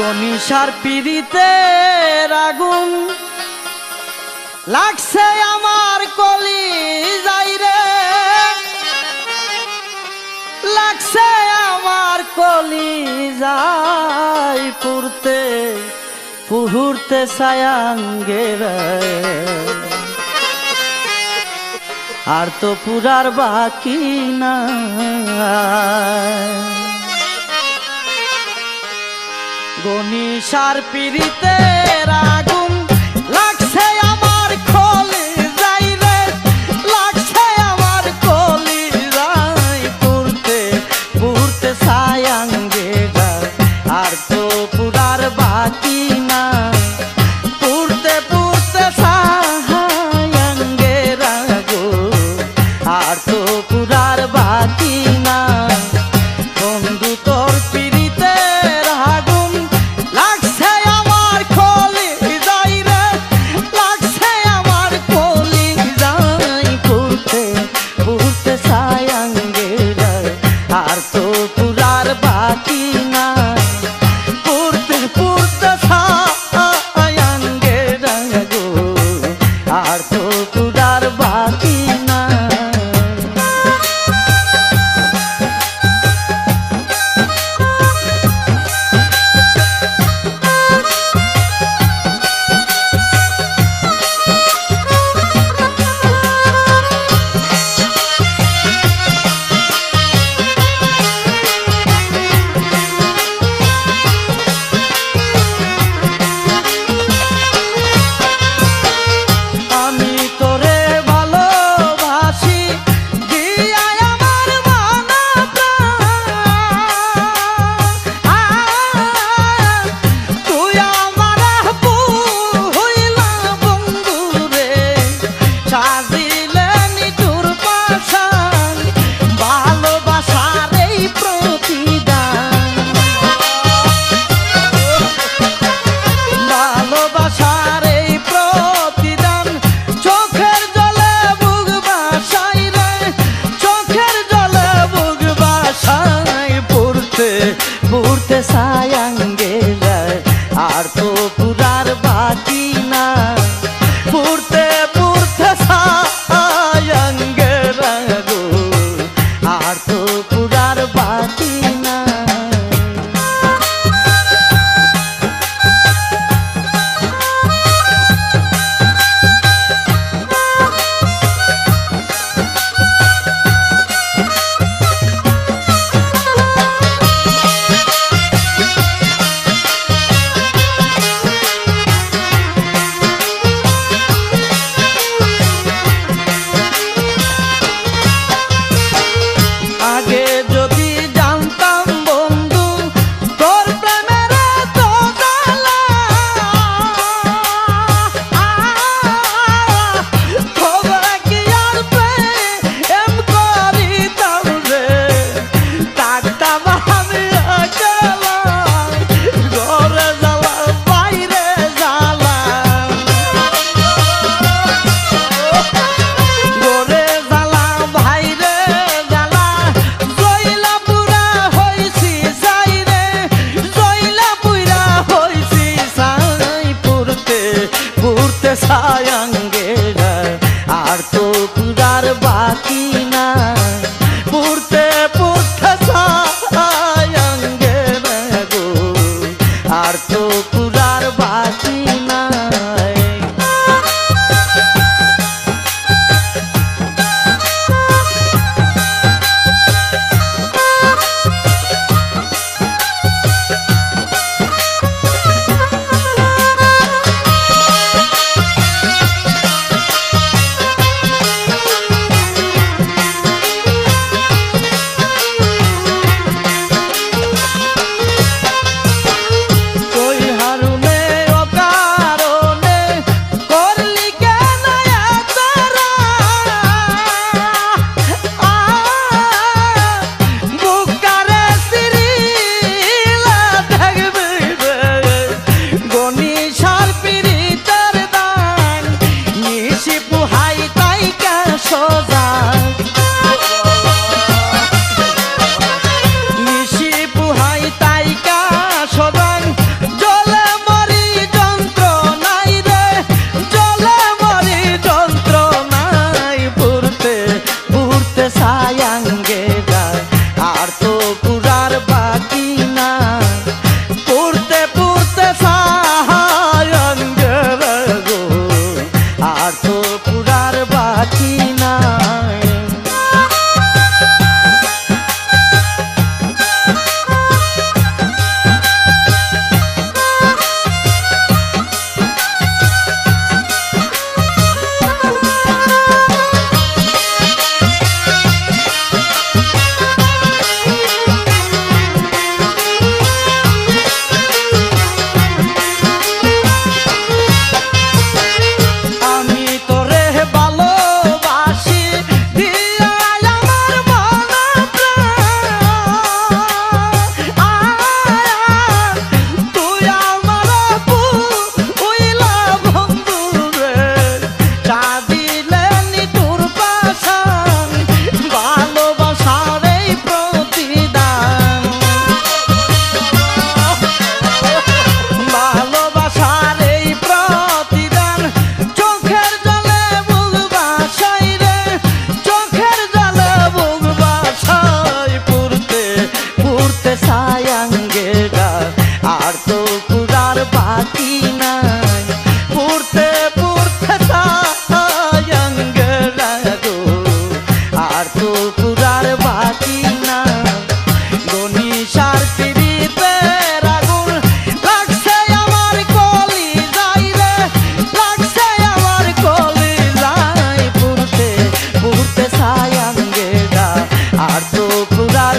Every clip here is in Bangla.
মনীষার পিড়িতে আগুন লাগছে আমার কলি যাইরে, লাগছে আমার কলি যাই পুরতে পুহুরতে সায়াঙ্গের, আর তো পুরার বাকি না। গণিসার পিড়িতে আগুন লাগছে আমার কলি যাইরে, লাগছে আমার কলি যাই পুরতে পুরতে সায়াঙ্গে, আর তো পুরার বাকি না। পুরতে পুরতে সায়াঙ্গে রাগো, আর তো পুরার বাকি না। বন্ধু তোর পিড়িতে আগুন লাগছে আমার কলি যাইরে, লাগছে আমার কলি যাই পুরতে পুরতে সায়াঙ্গে, আর তো পুরার বাকি না। পুরতে পুরতে সায়াঙ্গে গো, আর তো পুরার বাকি না। পুরতে সায়াঙ্গে আর তো পুরার বাকি না। পুরতে পুরতে সায়াঙ্গে গো, আর তো পুরার বাকি না। সায়াঙ্গে আর তো পুরার বাকি না। পুরতে পুরতে সায়াঙ্গে গো, আর তো পুরার বাকি না।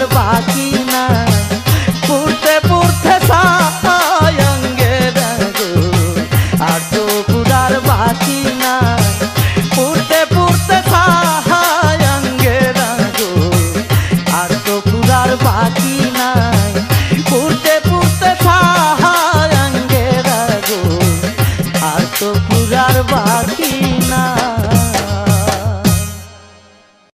বাকি